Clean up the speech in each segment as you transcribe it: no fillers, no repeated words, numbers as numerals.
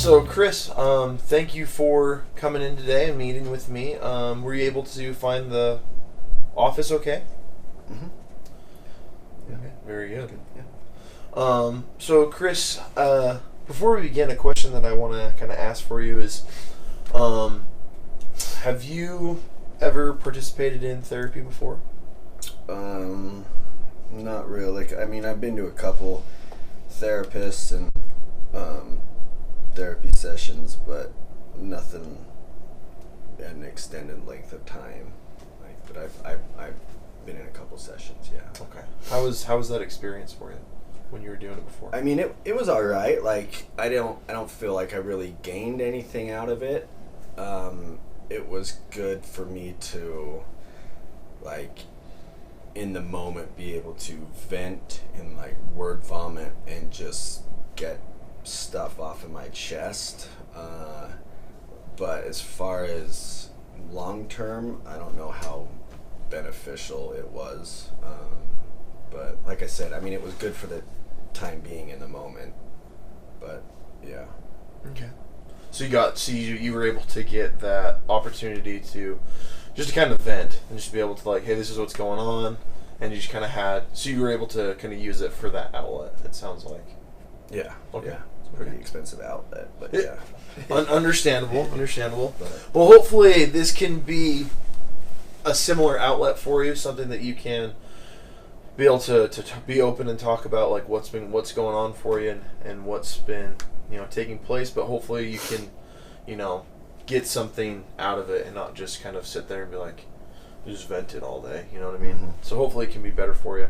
So Chris, thank you for coming in today and meeting with me. Were you able to find the office okay? Mm-hmm. Yeah. Okay, very good. Yeah. So Chris, before we begin, a question that I want to kind of ask for you is, have you ever participated in therapy before? Not really. Like, I mean, I've been to a couple therapists and therapy sessions, but nothing at an extended length of time. Like, but I've been in a couple sessions. Yeah. Okay. How was that experience for you when you were doing it before? I mean, it was all right. Like, I don't feel like I really gained anything out of it. It was good for me to, like, in the moment, be able to vent and like word vomit and just get stuff off of my chest. But as far as long term, I don't know how beneficial it was. But like I said, I mean, it was good for the time being in the moment. But yeah. Okay. So you were able to get that opportunity to just to kind of vent and just be able to, like, hey, this is what's going on, and you just kind of so you were able to kind of use it for that outlet, it sounds like. Yeah. Okay. Yeah. It's a pretty expensive outlet, but yeah. Understandable. Well, hopefully this can be a similar outlet for you, something that you can be able to be open and talk about, like, what's going on for you and what's been, taking place, but hopefully you can, get something out of it and not just kind of sit there and be like, just vent it all day, you know what I mean? Mm-hmm. So hopefully it can be better for you.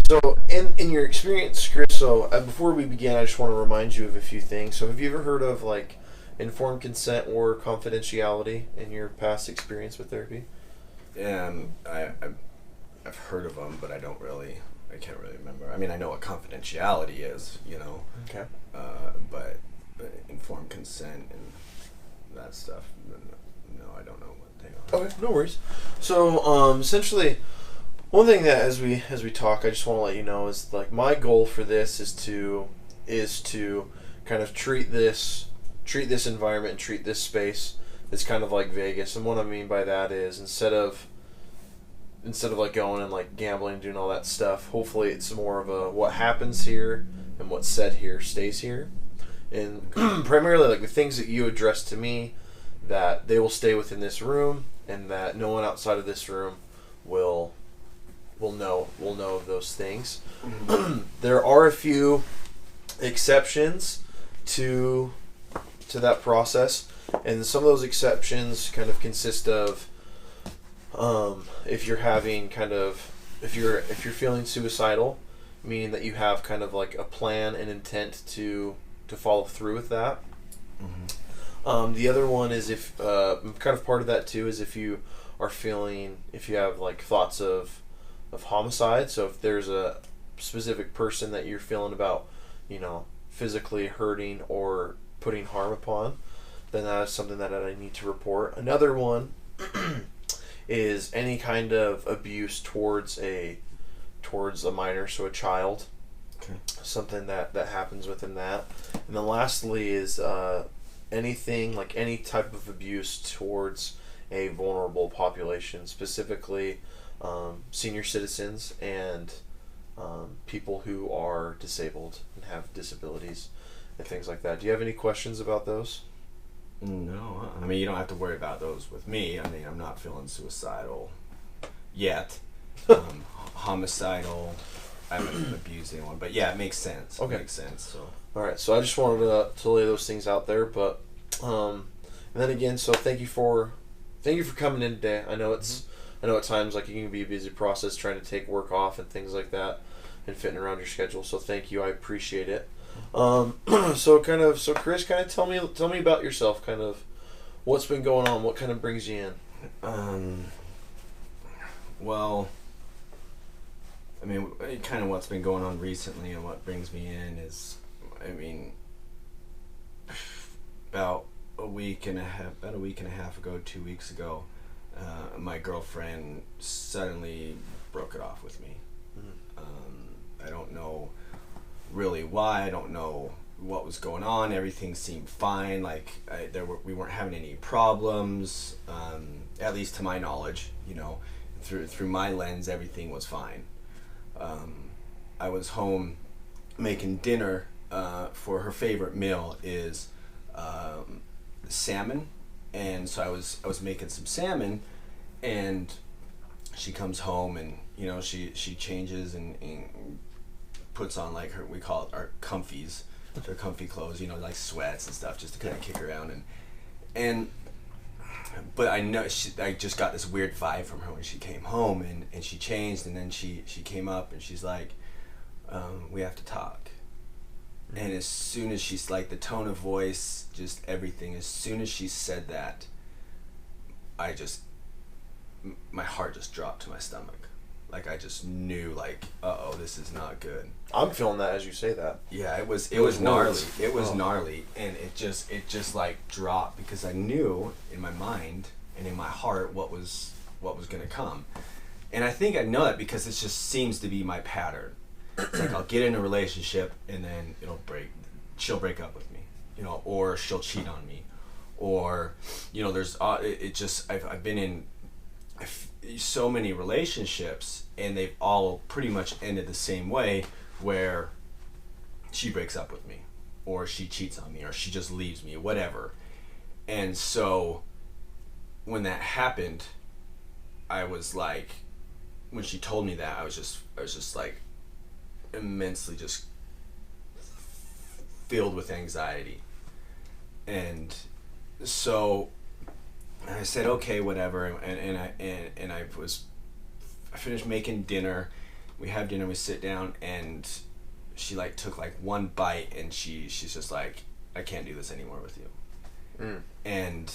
So in your experience, Chris, before we begin, I just want to remind you of a few things. So have you ever heard of, like, informed consent or confidentiality in your past experience with therapy? I've heard of them, but I can't really remember. I mean, I know what confidentiality is, Okay. But informed consent and that stuff, no, I don't know what they are. Okay, no worries. So, essentially, one thing that as we talk, I just want to let you know is, like, my goal for this is to kind of treat this environment and treat this space as kind of like Vegas. And what I mean by that is instead of like going and like gambling and doing all that stuff, hopefully it's more of a what happens here and what's said here stays here. And primarily, like, the things that you address to me, that they will stay within this room, and that no one outside of this room will know of those things. Mm-hmm. There are a few exceptions to that process, and some of those exceptions kind of consist of if you're feeling suicidal, meaning that you have kind of like a plan and intent to follow through with that. Mm-hmm. The other one is if kind of part of that too is if you have like thoughts of homicide. So if there's a specific person that you're feeling about, physically hurting or putting harm upon, then that is something that I need to report. Another one is any kind of abuse towards a minor, so a child. Okay. Something that happens within that. And then lastly is anything, like any type of abuse towards a vulnerable population, specifically senior citizens and people who are disabled and have disabilities and things like that. Do you have any questions about those? No, I mean, you don't have to worry about those with me. I mean, I'm not feeling suicidal yet. Homicidal, I haven't abused anyone, but yeah, it makes sense. Okay. It makes sense. So, all right. So I just wanted to lay those things out there, but and then again, so thank you for coming in today. I know I know at times, like, it can be a busy process trying to take work off and things like that and fitting around your schedule. So thank you. I appreciate it. So Chris, kind of tell me about yourself. Kind of what's been going on. What kind of brings you in? Well, I mean, kind of what's been going on recently and what brings me in is, I mean, about a week and a half ago, 2 weeks ago, my girlfriend suddenly broke it off with me. Mm-hmm. I don't know really why. I don't know what was going on. Everything seemed fine. Like we weren't having any problems, at least to my knowledge. You know, through my lens, everything was fine. I was home making dinner. For her favorite meal is salmon, and so I was making some salmon, and she comes home, and you know she changes and puts on like we call it our comfies, her comfy clothes, you know, like sweats and stuff, just to kind of kick around and but I know I just got this weird vibe from her when she came home, and she changed, and then she came up and she's like, we have to talk. And as soon as she's like, the tone of voice, just everything, as soon as she said that, my heart just dropped to my stomach. Like I just knew, like, uh-oh, this is not good. I'm feeling that as you say that. Yeah, it was gnarly. It was gnarly, and it just like dropped, because I knew in my mind and in my heart what was gonna come. And I think I know that because it just seems to be my pattern. It's like I'll get in a relationship and then she'll break up with me, you know, or she'll cheat on me, or, you know, there's I've been in so many relationships, and they've all pretty much ended the same way, where she breaks up with me, or she cheats on me, or she just leaves me, whatever. And so when that happened, I was like, when she told me that, I was just like immensely just filled with anxiety. And so I said, okay, whatever, and I finished making dinner. We have dinner, we sit down, and she like took like one bite, and she's just like, I can't do this anymore with you. And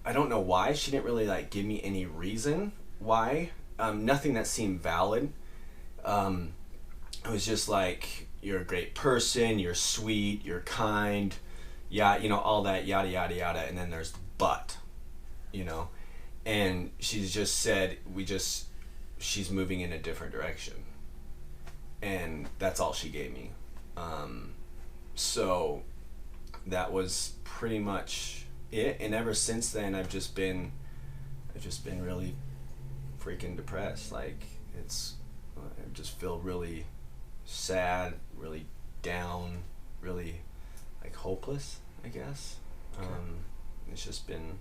I don't know why. She didn't really like give me any reason why. Nothing that seemed valid. It was just like, you're a great person, you're sweet, you're kind, yeah, you know, all that, yada yada yada, and then there's but, you know, and she's just said she's moving in a different direction, and that's all she gave me. So that was pretty much it, and ever since then I've just been really freaking depressed. Like I just feel really sad, really down, really like hopeless, I guess. Okay. I've just been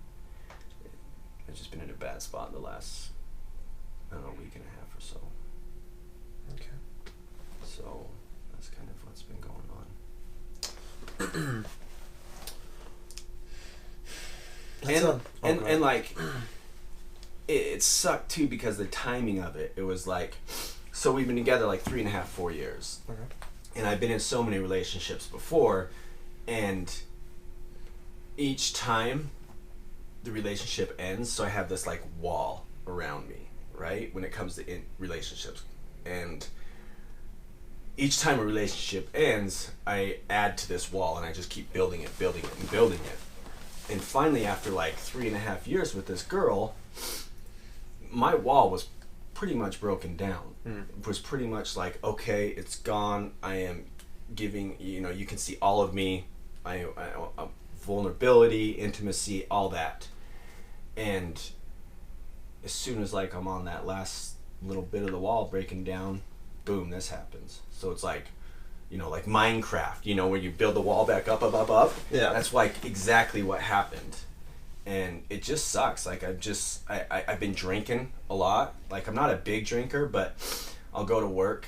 in a bad spot the last, I don't know, week and a half or so. Okay. So that's kind of what's been going on. And like it sucked too, because the timing of it was like, so we've been together like 3.5, 4 years. Okay. And I've been in so many relationships before, and each time the relationship ends, so I have this like wall around me, right, when it comes to relationships. And each time a relationship ends, I add to this wall, and I just keep building it. And finally, after like 3.5 years with this girl, my wall was pretty much broken down. It was pretty much like, okay, it's gone. I am giving, you know, you can see all of me. I vulnerability, intimacy, all that. And as soon as like I'm on that last little bit of the wall breaking down, boom, this happens. So it's like, you know, like Minecraft, you know, where you build the wall back up. Yeah. That's like exactly what happened. And it just sucks. Like I've been drinking a lot. Like I'm not a big drinker, but I'll go to work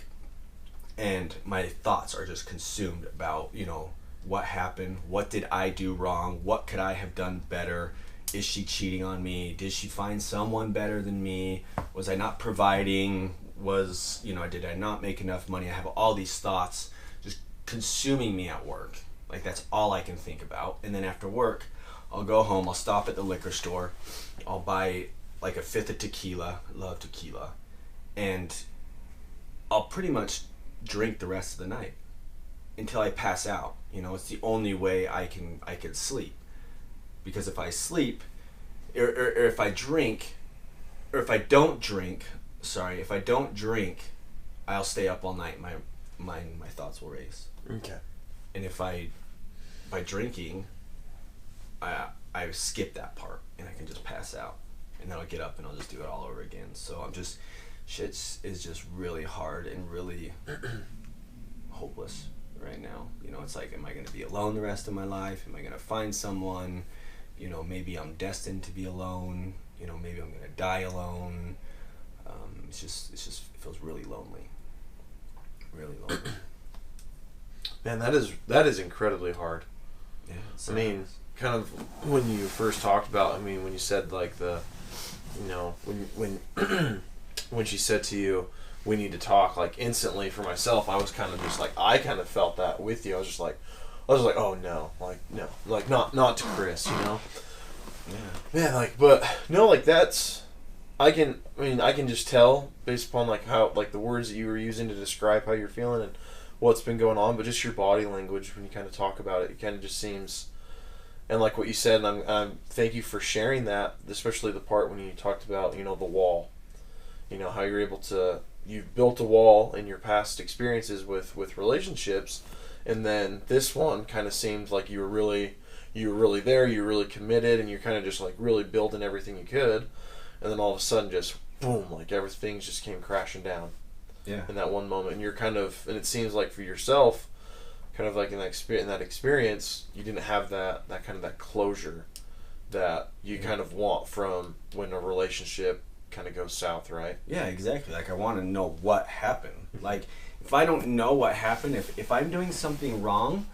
and my thoughts are just consumed about, you know, what happened, what did I do wrong, what could I have done better, is she cheating on me, did she find someone better than me, was I not providing, did I not make enough money. I have all these thoughts just consuming me at work. Like that's all I can think about. And then after work, I'll go home, I'll stop at the liquor store, I'll buy like a fifth of tequila, I love tequila, and I'll pretty much drink the rest of the night until I pass out. You know, it's the only way I can sleep. Because if I sleep, or if I drink, or if I don't drink, I'll stay up all night, my thoughts will race. Okay. And if by drinking, I skip that part and I can just pass out, and then I'll get up and I'll just do it all over again. So shit is just really hard and really hopeless right now. You know, it's like, am I going to be alone the rest of my life? Am I going to find someone? You know, maybe I'm destined to be alone. You know, maybe I'm going to die alone. It feels really lonely. Really lonely. Man, that is incredibly hard. Yeah. I mean, kind of when you first talked about, I mean, when you said like when when she said to you, we need to talk, like instantly for myself, I was kind of just like, I kind of felt that with you. I was like, oh no, like not to Chris, you know? Yeah. Man, like, but no, like that's, I can just tell based upon like how, like the words that you were using to describe how you're feeling and what's been going on, but just your body language when you kind of talk about it, it kind of just seems, and like what you said, and I'm thank you for sharing that, especially the part when you talked about, you know, the wall, you know, how you're able to, you've built a wall in your past experiences with relationships, and then this one kind of seemed like you were really there, you were really committed, and you're kind of just like really building everything you could, and then all of a sudden just boom, like everything just came crashing down. Yeah. In that one moment, and you're kind of, and it seems like for yourself, kind of like in that experience, you didn't have that kind of that closure that you kind of want from when a relationship kind of goes south, right? Yeah, exactly. Like I want to know what happened. Like if I don't know what happened, if I'm doing something wrong,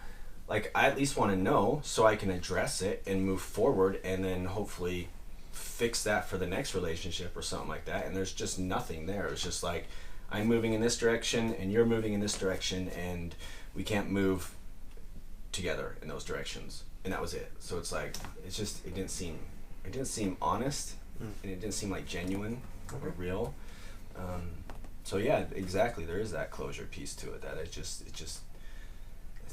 like I at least want to know so I can address it and move forward, and then hopefully fix that for the next relationship or something like that. And there's just nothing there. It's just like, I'm moving in this direction and you're moving in this direction, and we can't move together in those directions. And that was it. So it's like, it didn't seem honest, and it didn't seem like genuine or real. So yeah, exactly. There is that closure piece to it, that it's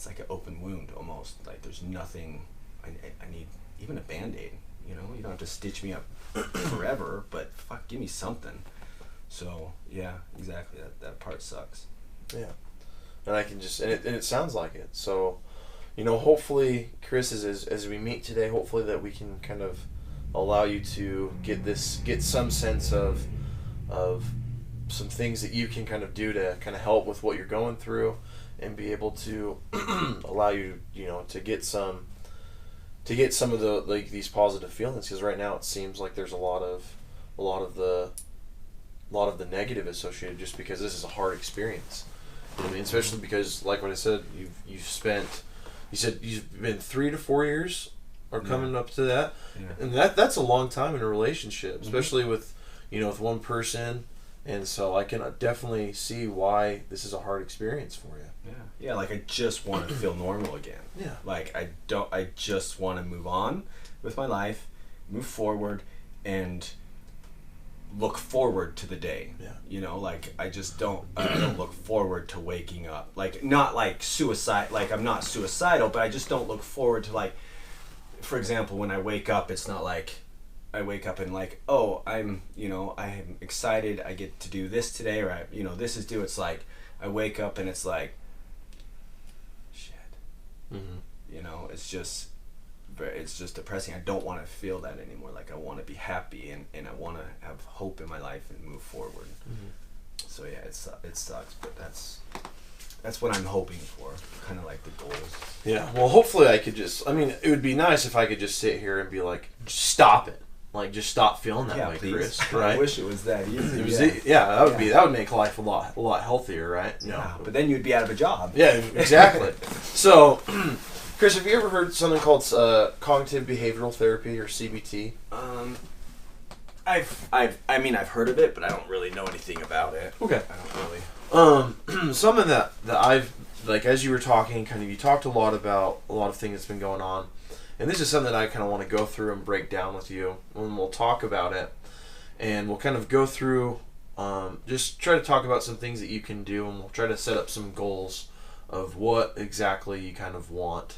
like an open wound almost. Like there's nothing, I need even a Band-Aid, you know? You don't have to stitch me up forever, but fuck, give me something. So yeah, exactly. That part sucks. Yeah, and I can just, and it sounds like it. So, you know, hopefully, Chris, as we meet today, hopefully that we can kind of allow you to get some sense of some things that you can kind of do to kind of help with what you're going through, and be able to allow you, you know, to get some of the, like, these positive feelings, because right now it seems like there's a lot of the negative associated, just because this is a hard experience. You know what I mean? Especially because, like what I said, you said you've been 3 to 4 years or coming up to that, and that's a long time in a relationship, especially with, you know, with one person. And so I can definitely see why this is a hard experience for you. Yeah, like I just want to feel normal again. Yeah. Like I just want to move on with my life, move forward, and look forward to the day. Yeah. You know, like I don't look forward to waking up. Like, not like suicide, like I'm not suicidal, but I just don't look forward to, like, for example, when I wake up, it's not like I wake up and like, oh, I'm excited, I get to do this today, or this is due. It's like I wake up and it's like, shit. You know, it's just depressing. I don't want to feel that anymore. Like I want to be happy, and I want to have hope in my life and move forward. So yeah, it sucks, but that's what I'm hoping for, kind of like the goals. Yeah, well, hopefully it would be nice if I could just sit here and be like, just stop it. Like, just stop feeling that way, please. Chris. Right? I wish it was that easy. That would make life a lot healthier, right? Yeah, but then you'd be out of a job. Yeah, exactly. So, Chris, have you ever heard something called cognitive behavioral therapy, or CBT? I've heard of it, but I don't really know anything about it. Okay. I don't really. Something that I've, like, as you were talking, kind of, you talked a lot about a lot of things that's been going on. And this is something that I kind of want to go through and break down with you, and we'll talk about it. And we'll kind of go through, just try to talk about some things that you can do, and we'll try to set up some goals of what exactly you kind of want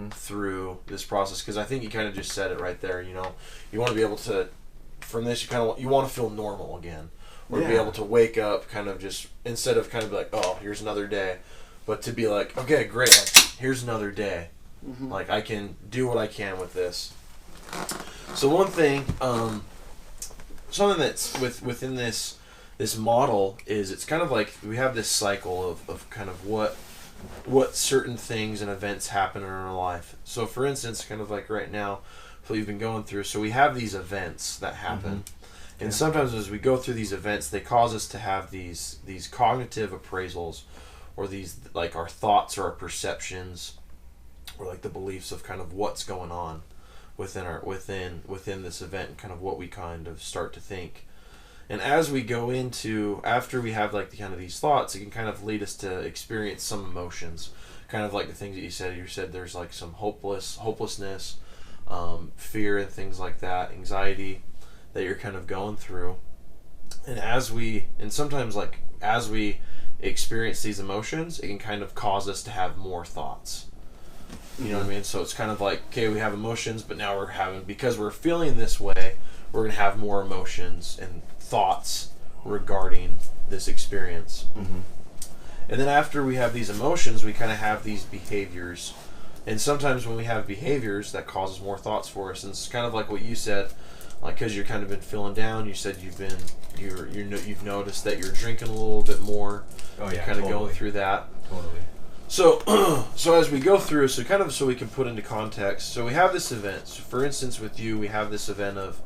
through this process. Because I think you kind of just said it right there, you know. You want to be able to, from this, you want to feel normal again. Or be able to wake up kind of just, instead of kind of like, oh, here's another day. but to be like, okay, great, like, here's another day. Mm-hmm. Like, I can do what I can with this. So one thing, something that's within this model is it's kind of like we have this cycle of kind of what certain things and events happen in our life. So for instance, kind of like right now, what we've been going through, so we have these events that happen. Mm-hmm. And sometimes as we go through these events, they cause us to have these cognitive appraisals, or these, like, our thoughts or our perceptions, or like the beliefs of kind of what's going on within this event, and kind of what we kind of start to think. And as we go into, after we have like the kind of these thoughts, it can kind of lead us to experience some emotions, kind of like the things that you said. You said there's like some hopelessness, fear and things like that, anxiety that you're kind of going through. And sometimes, like, as we experience these emotions, it can kind of cause us to have more thoughts. You know what I mean? So it's kind of like, okay, we have emotions, but now because we're feeling this way, we're going to have more emotions and thoughts regarding this experience. Mm-hmm. And then after we have these emotions, we kind of have these behaviors. And sometimes when we have behaviors, that causes more thoughts for us. And it's kind of like what you said, like, because you've kind of been feeling down. You said you've noticed that you're drinking a little bit more. Oh yeah, kind of going through that. Totally. So as we go through, so we can put into context. So we have this event. So for instance, with you, we have this event of,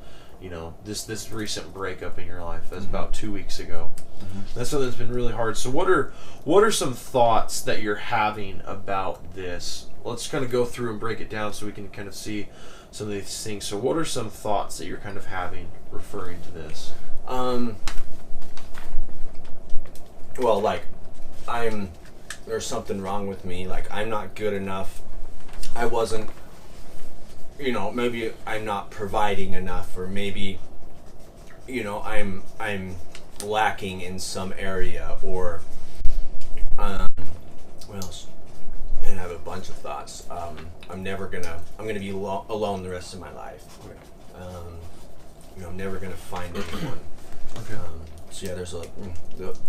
this recent breakup in your life. That's about 2 weeks ago. Mm-hmm. That's something that's been really hard. So what are some thoughts that you're having about this? Let's kind of go through and break it down so we can kind of see some of these things. So what are some thoughts that you're kind of having referring to this? Well, like, there's something wrong with me. Like, I'm not good enough. I wasn't, maybe I'm not providing enough, or maybe, I'm lacking in some area, or, what else? And I have a bunch of thoughts. I'm gonna be alone the rest of my life. I'm never gonna find anyone. Okay. So yeah, there's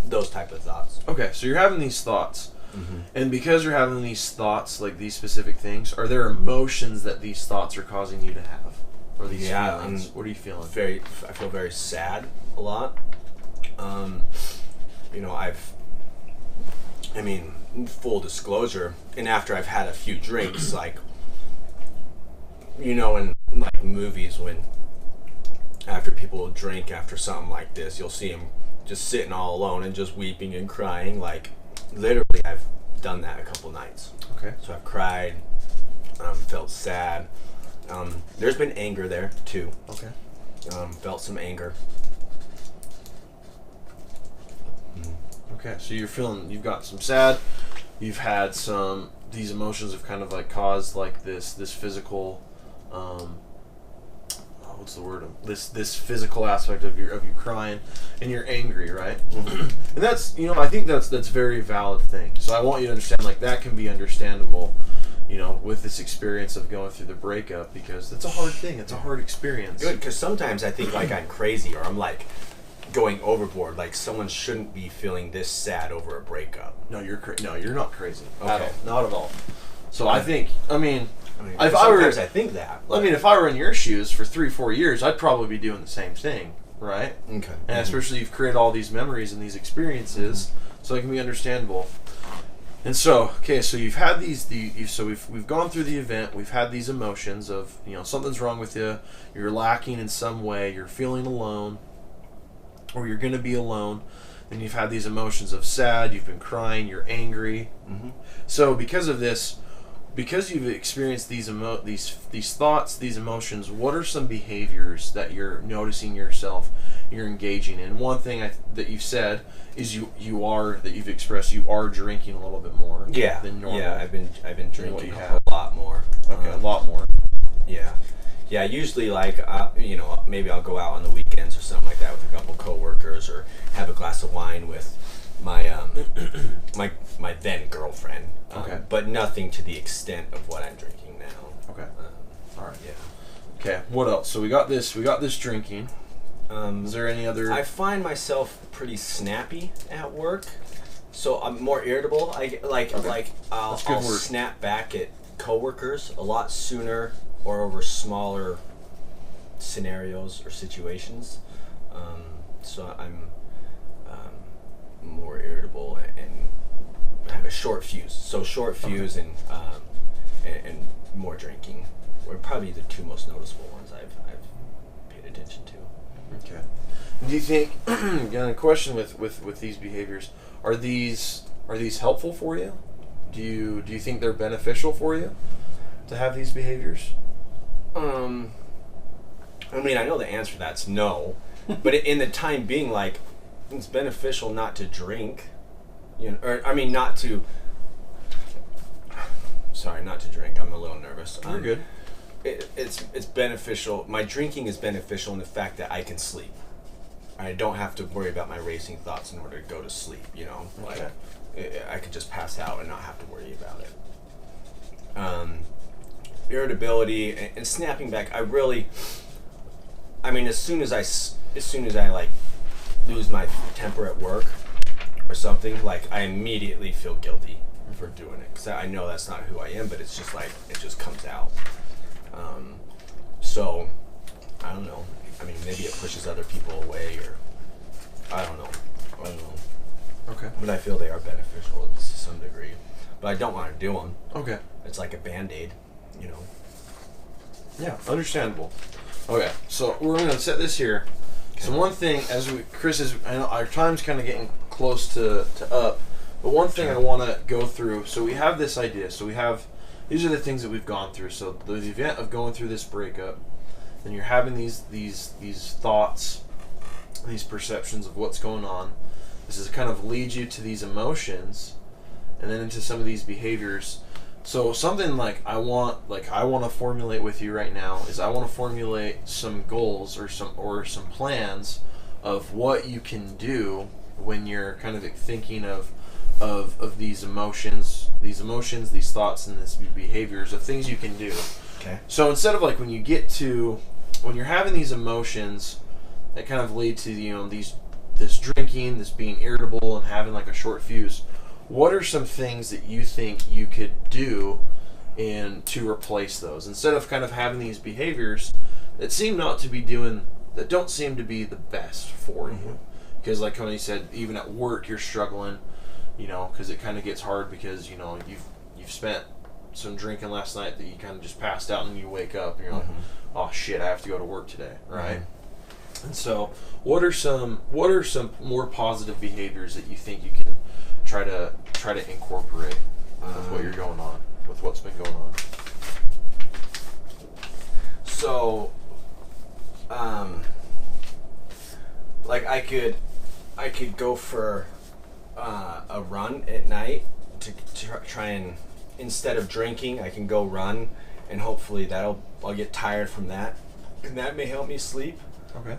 those type of thoughts. Okay, so you're having these thoughts. Mm-hmm. And because you're having these thoughts, like these specific things, are there emotions that these thoughts are causing you to have? Or these feelings? What are you feeling? I feel very sad a lot. Full disclosure, and after I've had a few drinks, like, in like movies, when after people drink after something like this, you'll see them just sitting all alone and just weeping and crying. Like, literally, I've done that a couple nights. Okay. So I've cried, felt sad. There's been anger there too. Okay. Felt some anger. Okay, so you've got some sad, you've had these emotions have kind of like caused like this physical, what's the word? This physical aspect of you crying, and you're angry, right? Mm-hmm. And that's, I think that's a very valid thing. So I want you to understand, like, that can be understandable, with this experience of going through the breakup, because it's a hard thing. It's a hard experience. Good, because sometimes I think like I'm crazy, or I'm like going overboard. Like, someone shouldn't be feeling this sad over a breakup. No, you're not crazy. Okay. Not at all. So I think, I think that. But if I were in your shoes for 3-4 years, I'd probably be doing the same thing, right? Okay. And especially you've created all these memories and these experiences, so it can be understandable. And so, okay, so you've had we've gone through the event, we've had these emotions of, something's wrong with you, you're lacking in some way, you're feeling alone, or you're going to be alone. Then you've had these emotions of sad, you've been crying, you're angry. Mm-hmm. So because of this, because you've experienced these thoughts, these emotions, what are some behaviors that you're noticing yourself you're engaging in? One thing that you've said is you've expressed you are drinking a little bit more than normal. Yeah, I've been drinking a lot more. Okay, a lot more. Yeah. Yeah, usually, like, maybe I'll go out on the weekends or something like that with a couple coworkers, or have a glass of wine with my my then girlfriend. Okay. But nothing to the extent of what I'm drinking now. Okay. All right. Yeah. Okay. What else? So we got this drinking. Is there any other? I find myself pretty snappy at work. So I'm more irritable. I'll word. snap back at coworkers a lot sooner or over smaller scenarios or situations. So I'm more irritable and have a short fuse. So short fuse and more drinking were probably the two most noticeable ones I've paid attention to. Okay. Do you think, again, a question with these behaviors, are these helpful for you? Do you think they're beneficial for you to have these behaviors? I mean, I know the answer to that's no, but in the time being, like, it's beneficial not to drink, not to. Sorry, not to drink. I'm a little nervous. You're good. It's beneficial. My drinking is beneficial in the fact that I can sleep. I don't have to worry about my racing thoughts in order to go to sleep. Okay. I could just pass out and not have to worry about it. Irritability and snapping back. As soon as I like lose my temper at work or something, like I immediately feel guilty for doing it because I know that's not who I am, but it's just like it just comes out. So I don't know. I mean, maybe it pushes other people away, or I don't know. Okay. But I feel they are beneficial to some degree. But I don't want to do them. Okay. It's like a Band-Aid, Yeah, understandable. Okay, so we're going to set this here. Okay. So one thing, I know our time's kind of getting close to up, but one thing I want to go through, so we have this idea, these are the things that we've gone through. So the event of going through this breakup, and you're having these thoughts, these perceptions of what's going on. This is kind of leads you to these emotions, and then into some of these behaviors. So something like I want to formulate with you right now is I want to formulate some goals or some plans of what you can do when you're kind of thinking of these emotions, these thoughts, and these behaviors of things you can do. Okay. So instead of like when you're having these emotions that kind of lead to this drinking, this being irritable, and having like a short fuse, what are some things that you think you could do to replace those instead of kind of having these behaviors that don't seem to be the best for you? Because like when you said, even at work you're struggling, because it kind of gets hard because you've spent some drinking last night that you kind of just passed out, and you wake up and you're like, oh shit, I have to go to work today, right? And so what are some more positive behaviors that you think you can try to incorporate with what you're going on, with what's been going on? So like I could go for a run at night to try and, instead of drinking, I can go run, and hopefully I'll get tired from that, and that may help me sleep. Okay.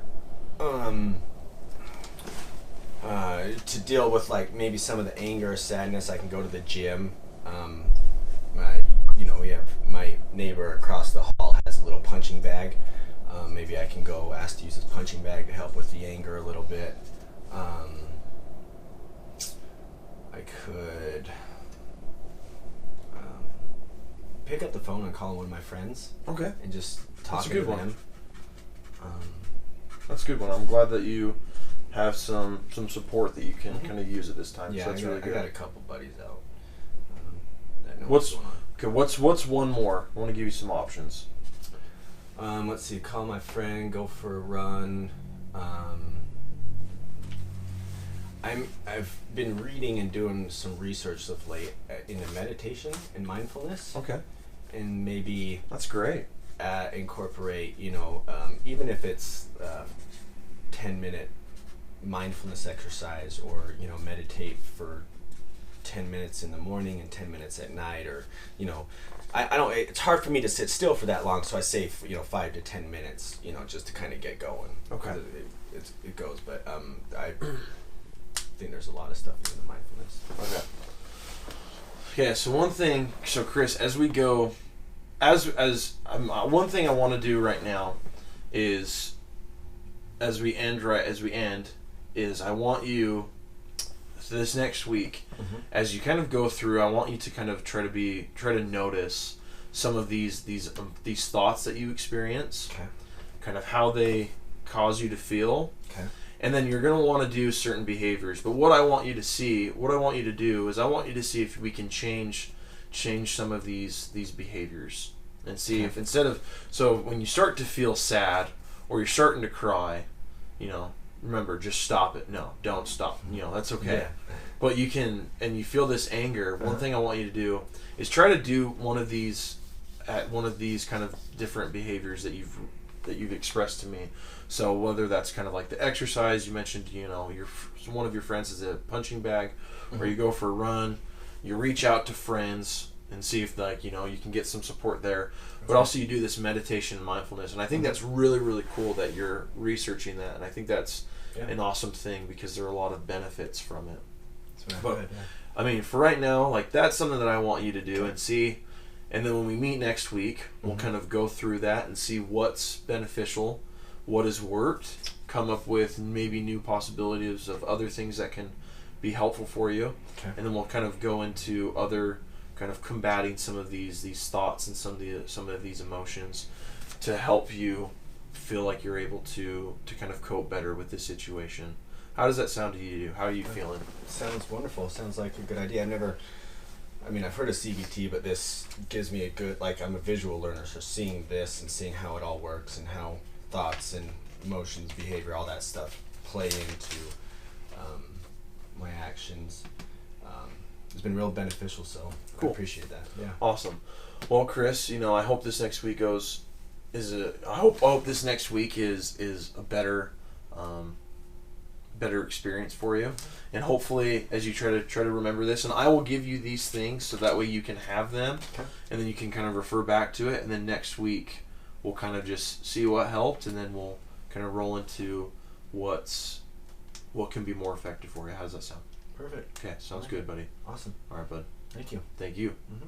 To deal with like maybe some of the anger or sadness, I can go to the gym. We have my neighbor across the hall has a little punching bag. Maybe I can go ask to use his punching bag to help with the anger a little bit. I could pick up the phone and call one of my friends. Okay. And just talk to them. That's a good one. I'm glad that you have some support that you can kind of use at this time. Yeah, so that's really good. I got a couple buddies out. What's one more? I want to give you some options. Let's see. Call my friend. Go for a run. I've been reading and doing some research of late into meditation and mindfulness. Okay. And maybe that's great. Incorporate, even if it's 10-minute mindfulness exercise, or meditate for 10 minutes in the morning and 10 minutes at night, or I don't. It's hard for me to sit still for that long, so I say 5 to 10 minutes, just to kind of get going. Okay. It goes, but I think there's a lot of stuff in the mindfulness. Okay. Okay. So one thing. So Chris, as we go. One thing I want to do right now is, as we end, is I want you this next week, Mm-hmm. as you kind of go through, I want you to kind of try to notice some of these thoughts that you experience, Okay. kind of how they cause you to feel. Okay. And then you're going to want to do certain behaviors. But what I want you to do is I want you to see if we can change some of these behaviors, and see if instead of, so when you start to feel sad or you're starting to cry, remember, just stop it. No, don't stop. That's okay. Yeah. But you can, and you feel this anger. One thing I want you to do is try to do one of these kind of different behaviors that you've expressed to me. So whether that's kind of like the exercise you mentioned, one of your friends is a punching bag, or you go for a run, you reach out to friends and see if you can get some support there. But also you do this meditation and mindfulness, and I think that's really, really cool that you're researching that, and I think that's an awesome thing because there are a lot of benefits from it. But I mean, for right now, that's something that I want you to do and see. And then when we meet next week, we'll kind of go through that and see what's beneficial, what has worked, come up with maybe new possibilities of other things that can be helpful for you. Okay. And then we'll kind of go into other kind of combating some of these thoughts and some of these emotions to help you feel like you're able to kind of cope better with this situation. How does that sound to you? How are you feeling? Sounds wonderful. Sounds like a good idea. I've heard of CBT, but this gives me a good, I'm a visual learner, so seeing this and seeing how it all works and how thoughts and emotions, behavior, all that stuff play into my actions has been real beneficial, so cool. I appreciate that. Yeah. Awesome. Well, Chris, I hope this next week I hope this next week is a better experience for you, and hopefully as you try to remember this, and I will give you these things so that way you can have them, and then you can kind of refer back to it, and then next week we'll kind of just see what helped, and then we'll kind of roll into what can be more effective for you. How does that sound? Perfect. Okay, sounds good, buddy. Awesome. All right, bud. Thank you. Thank you. Mm-hmm.